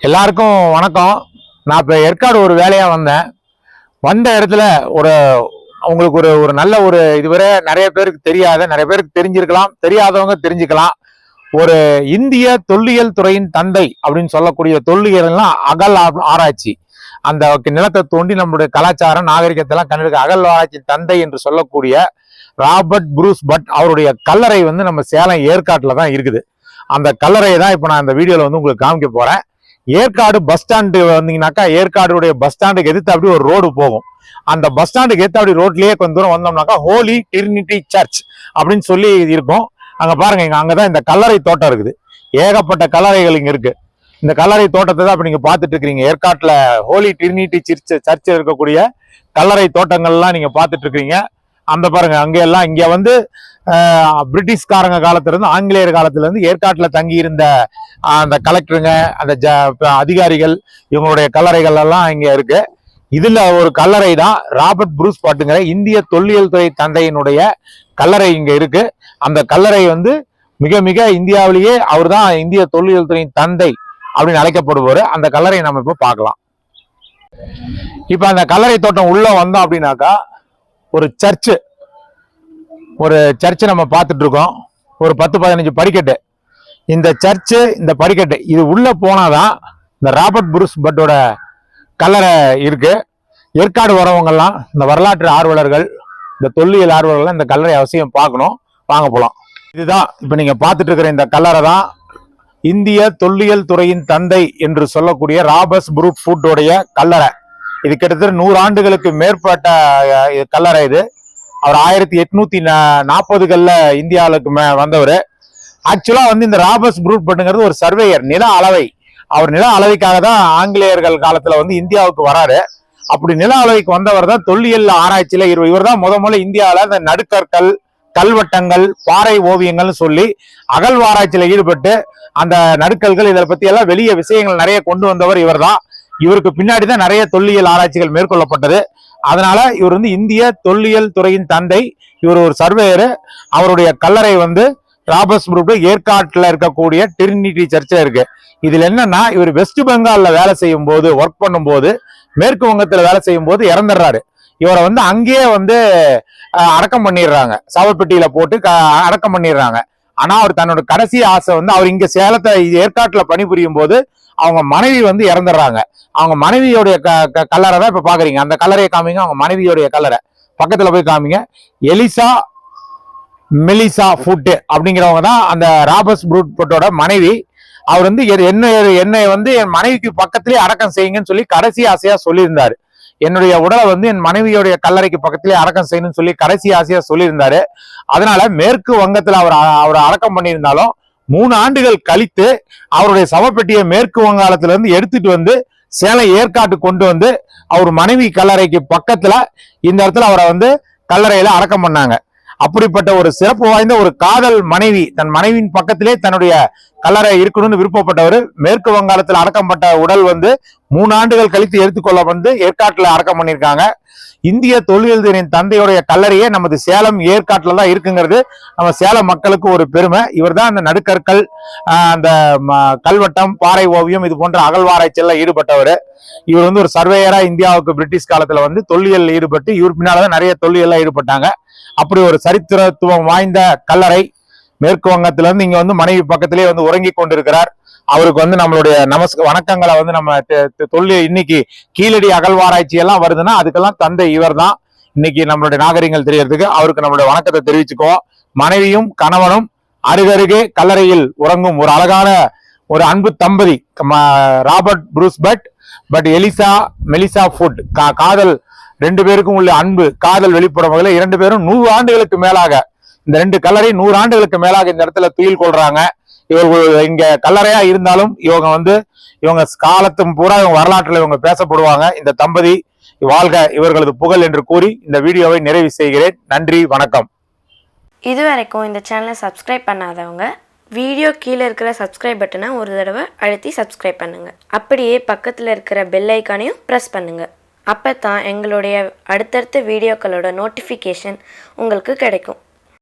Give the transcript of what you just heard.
எல்லாருக்கும் வணக்கம். நான் இப்போ ஏற்காடு ஒரு வேலையாக வந்த இடத்துல ஒரு உங்களுக்கு ஒரு நல்ல இதுவரை நிறைய பேருக்கு தெரியாத, நிறைய பேருக்கு தெரிஞ்சிருக்கலாம், தெரியாதவங்க தெரிஞ்சுக்கலாம். ஒரு இந்திய தொல்லியல் துறையின் தந்தை அப்படின்னு சொல்லக்கூடிய தொல்லியல்னா அகல் ஆராய்ச்சி. அந்த நிலத்தை தோண்டி நம்மளுடைய கலாச்சாரம் நாகரிகத்தெல்லாம் கண்டெடுக்க அகல் ஆராய்ச்சி தந்தை என்று சொல்லக்கூடிய ராபர்ட் புரூஸ் பட் அவருடைய கல்லறை நம்ம சேலம் ஏற்காட்டில் தான் இருக்குது. அந்த கல்லறையை தான் இப்போ நான் இந்த வீடியோவில் உங்களுக்கு காமிக்க போறேன். ஏற்காடு பஸ் ஸ்டாண்டு வந்தீங்கன்னாக்கா ஏற்காடுடைய பஸ் ஸ்டாண்டுக்கு எதிர்த்து அப்படி ஒரு ரோடு போகும். அந்த பஸ் ஸ்டாண்டுக்கு எதிர்த்து அப்படி ரோட்லயே கொஞ்சம் தூரம் வந்தோம்னாக்கா ஹோலி டிரினிட்டி சர்ச் அப்படின்னு சொல்லி இருக்கும். அங்க பாருங்க, அங்கதான் இந்த கல்லறை தோட்டம் இருக்குது. ஏகப்பட்ட கல்லறைகள் இங்க இருக்கு. இந்த கல்லறை தோட்டத்தை தான் இப்ப நீங்க பாத்துட்டு இருக்கிறீங்க. ஏற்காட்டுல ஹோலி டிரினிட்டி சர்ச் இருக்கக்கூடிய கல்லறை தோட்டங்கள்லாம் நீங்க பாத்துட்டு இருக்கிறீங்க. அந்த பாருங்க, அங்க எல்லாம் இங்க பிரிட்டிஷ்காரங்க காலத்துல இருந்து ஆங்கிலேயர் காலத்துல இருந்து ஏற்காட்டுல தங்கி இருந்த அந்த கலெக்டருங்க, அந்த அதிகாரிகள், இவங்களுடைய கல்லறைகள் எல்லாம் இங்க இருக்கு. இதுல ஒரு கல்லறை தான் ராபர்ட் புரூஸ் பட்டுங்கிற இந்திய தொல்லியல் துறை தந்தையினுடைய கல்லறை இங்க இருக்கு. அந்த கல்லறை மிக மிக இந்தியாவிலேயே அவர் தான் இந்திய தொல்லியல் துறையின் தந்தை அப்படின்னு அழைக்கப்படுவாரு. அந்த கல்லறையை நம்ம இப்ப பார்க்கலாம். இப்ப அந்த கல்லறை தோட்டம் உள்ள வந்தோம் அப்படின்னாக்கா ஒரு சர்ச்சு நம்ம பார்த்துட்டு இருக்கோம். ஒரு 10-15 படிக்கட்டு. இந்த சர்ச்சு, இந்த படிக்கட்டு இது உள்ள போனாதான் இந்த ராபர்ட் புரூஸ் பட்டோட கல்லறை இருக்கு. ஏற்காடு வரவங்கெல்லாம், இந்த வரலாற்று ஆர்வலர்கள், இந்த தொல்லியல் ஆர்வலர்கள் இந்த கல்லறை அவசியம் பார்க்கணும். வாங்க போலாம். இதுதான் இப்ப நீங்க பார்த்துட்டு இருக்கிற இந்த கல்லறை தான் இந்திய தொல்லியல் துறையின் தந்தை என்று சொல்லக்கூடிய ராபர்ட் புரூஸ் ஃபுட்டோடைய கல்லறை. இது கிட்டத்தட்ட 100 ஆண்டுகளுக்கு மேற்பட்ட கல்லறை. இது அவர் 1840களில் இந்தியாவுக்கு வந்தவர். ஆக்சுவலா இந்த ராபர்ட் புரூஸ் பட்டுங்கிறது ஒரு சர்வேயர், நில அளவை. அவர் நில அளவைக்காக தான் ஆங்கிலேயர்கள் காலத்துல இந்தியாவுக்கு வராரு. அப்படி நில அளவைக்கு வந்தவர் தான் தொல்லியல் ஆராய்ச்சியில இவர் தான் முதல்ல இந்தியாவில இந்த நடுக்கற்கள், கல்வெட்டங்கள், பாறை ஓவியங்கள்னு சொல்லி அகழ்வாராய்ச்சியில ஈடுபட்டு அந்த நடுக்கல்கள் இதை பத்தி எல்லாம் வெளிய விஷயங்கள் நிறைய கொண்டு வந்தவர் இவர் தான். இவருக்கு பின்னாடி தான் நிறைய தொல்லியல் ஆராய்ச்சிகள் மேற்கொள்ளப்பட்டது. அதனால இவர் இந்திய தொல்லியல் துறையின் தந்தை. இவர் ஒரு சர்வேயர். அவருடைய கல்லறை ராபர்ட் புரூஸ் ஏற்காட்டுல இருக்கக்கூடிய டிரினிட்டி சர்ச்சில் இருக்கு. இதுல என்னன்னா, இவர் வெஸ்ட் பெங்கால்ல வேலை செய்யும் போது, ஒர்க் பண்ணும் போது, மேற்கு வங்கத்துல வேலை செய்யும் போது இறந்துடுறாரு. இவரை அங்கேயே அடக்கம் பண்ணிடுறாங்க. சவப்பெட்டியில போட்டு அடக்கம் பண்ணிடுறாங்க. ஆனா அவர் தன்னோட கடைசி ஆசை அவர் இங்க சேலத்தை ஏற்காட்டுல பணிபுரியும் போது அவங்க மனைவி இறந்துடுறாங்க. அவங்க மனைவியோடைய கல்லறை தான் இப்ப பாக்குறீங்க. அந்த கல்லறையை காமிங்க. அவங்க மனைவியோடைய கல்லறை பக்கத்துல போய் காமிங்க. எலிசா மெலிசா ஃபுட் அப்படிங்கிறவங்க தான் அந்த ராபர்ட் புரூஸ் பட்டோட மனைவி. அவர் என்னை என் மனைவிக்கு பக்கத்திலே அடக்கம் செய்யுங்கன்னு சொல்லி கடைசி ஆசையா சொல்லியிருந்தாரு. என்னுடைய உடலை என் மனைவியோடைய கல்லறைக்கு பக்கத்திலே அடக்கம் செய்யணும்னு சொல்லி கடைசி ஆசையா சொல்லியிருந்தாரு. அதனால மேற்கு வங்கத்துல அவர் அடக்கம் பண்ணியிருந்தாலும் 3 ஆண்டுகள் கழித்து அவருடைய சவப்பெட்டியை மேற்கு வங்காளத்துல இருந்து எடுத்துட்டு சேலம் ஏற்காட்டு கொண்டு அவர் மனைவி கல்லறைக்கு பக்கத்துல இந்த இடத்துல அவரை கல்லறையில அடக்கம் பண்ணாங்க. அப்படிப்பட்ட ஒரு சிறப்பு வாய்ந்த ஒரு காதல் மனைவி, தன் மனைவியின் பக்கத்திலே தன்னுடைய கல்லறை இருக்கணும்னு விருப்பப்பட்டவர். மேற்கு வங்காளத்தில் அடக்கப்பட்ட உடல் 3 ஆண்டுகள் கழித்து எடுத்துக்கொள்ள ஏற்காட்டுல அடக்கம் பண்ணியிருக்காங்க. இந்திய தொல்லியல் துறையின் தந்தையுடைய கல்லறையே நமது சேலம் ஏற்காட்டுல தான் இருக்குங்கிறது நம்ம சேலம் மக்களுக்கு ஒரு பெருமை. இவர் தான் அந்த நடுக்கற்கள், அந்த கல்வெட்டம், பாறை ஓவியம் இது போன்ற அகழ்வாராய்ச்சியெல்லாம் ஈடுபட்டவர். இவர் ஒரு சர்வேயரா இந்தியாவுக்கு பிரிட்டிஷ் காலத்துல தொல்லியல் ஈடுபட்டு இவர் பின்னால்தான் நிறைய தொல்லியெல்லாம் ஈடுபட்டாங்க. அப்படி ஒரு சரித்திரத்துவம் வாய்ந்த கல்லறை. மேற்கு வங்கத்துல இருந்து இங்க மனைவி பக்கத்திலே உறங்கி கொண்டிருக்கிறார். அவருக்கு நம்மளுடைய வணக்கங்களை நம்ம இன்னைக்கு கீழடி அகழ்வாராய்ச்சி எல்லாம் வருதுன்னா அதுக்கெல்லாம் தந்தை இவர் தான். இன்னைக்கு நம்மளுடைய நாகரிகங்கள் தெரியறதுக்கு அவருக்கு நம்மளுடைய வணக்கத்தை தெரிவிச்சுக்குவோம். மனைவியும் கணவனும் அருகருகே கல்லறையில் உறங்கும் ஒரு அழகான ஒரு அன்பு தம்பதி Robert Bruce Butt Eliza Melissa Foot. காதல் 2 பேருக்கும் உள்ள அன்பு, காதல் வெளிப்படும் வகையில் 2 பேரும் 100 ஆண்டுகளுக்கு மேலாக, இந்த 2 கல்லறை 100 ஆண்டுகளுக்கு மேலாக இந்த இடத்துல துயில் கொள்றாங்க. இவர்கள் இங்க கல்லறையா இருந்தாலும் இவங்க காலத்தும் பூரா இவங்க வரலாற்றுல இவங்க பேசப்படுவாங்க. இந்த தம்பதி வாழ்க, இவர்களது புகழ் என்று கூறி இந்த வீடியோவை நிறைவு செய்கிறேன். நன்றி, வணக்கம். இதுவரைக்கும் இந்த சேனலை சப்ஸ்கிரைப் பண்ணாதவங்க வீடியோ கீழே இருக்கிற சப்ஸ்கிரைப் பட்டனை ஒரு தடவை அழுத்தி சப்ஸ்கிரைப் பண்ணுங்க. அப்படியே பக்கத்தில் இருக்கிற பெல் ஐக்கானையும் ப்ரெஸ் பண்ணுங்க. அப்போ தான் எங்களுடைய அடுத்தடுத்த வீடியோக்களோட நோட்டிஃபிகேஷன் உங்களுக்கு கிடைக்கும்.